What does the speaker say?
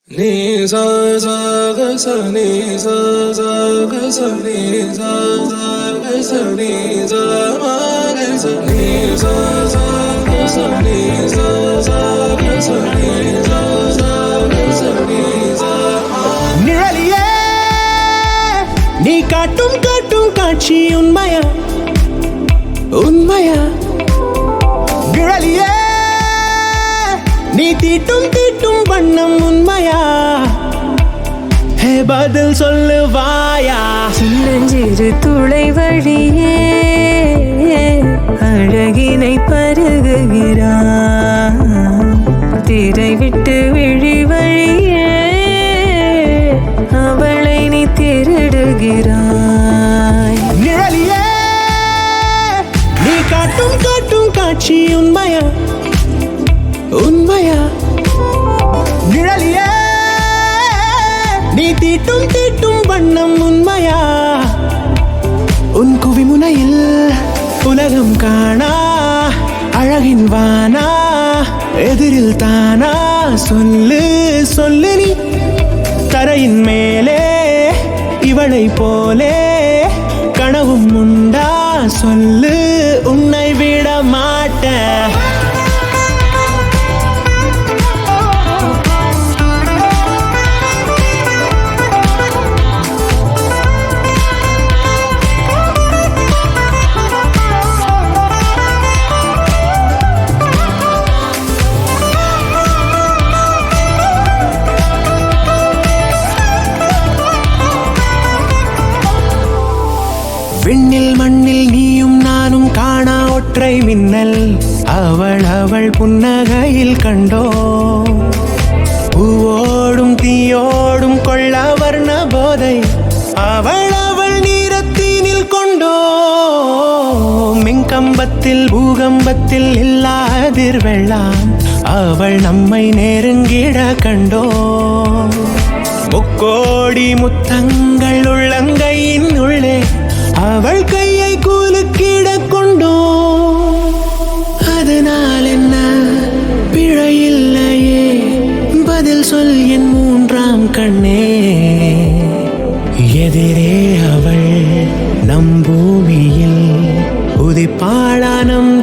Ni sa sa ga sa ni sa sa ga sa ni sa sa ga sa ni sa ma ga sa ni sa sa ga sa ni sa sa ga sa ni sa sa ga sa ni sa நிழலியே நீ காட்டும் காட்டும் காட்சி உண்மையா உண்மையா நிழலியே நீ தீட்டும் தீட்டும் வண்ணம் உண்மையா ஹே பதில் சொல்லுவாயா சின்னஞ்சிறு துளை வழியே அழகினை பருகுகிறான் திரை விட்டு விழி வழியே அவளை நீ திருடுகிறாய். நிழலியே நீ காட்டும் காட்டும் காட்சி உண்மையா உண்மையா நிழலியே நீ தீட்டும் தீட்டும் வண்ணம் உண்மையா உன் குவிமுனையில் உலகம் காணா அழகின் வானா எதிரில் தானா சொல்லு சொல்லு நீ தரையின் மேலே இவளை போலே கனவும் உண்டா சொல்லு உன்னை விட மாட்டேன். விண்ணில் மண்ணில் நீயும் நானும் காணா ஒற்றை மின்னல் அவள் அவள் புன்னகையில் கண்டோ பூவோடும் தீயோடும் கொள்ள வர்ண போதை அவள் அவள் நீரத்தீனில் கொண்டோ மின்கம்பத்தில் பூகம்பத்தில் இல்லாதிர் வெள்ளம் அவள் நம்மை நெருங்கிட கண்டோ முக்கோடி முத்தங்கள் உள்ளங்கையின் உள்ளே அவள் கையை கூலுக்கிட கொண்டோ அதனால் என்ன பிழையில்லையே பதில் சொல் என் மூன்றாம் கண்ணே எதிரே அவள் நம் பூமியில் உதிப்பாளானம்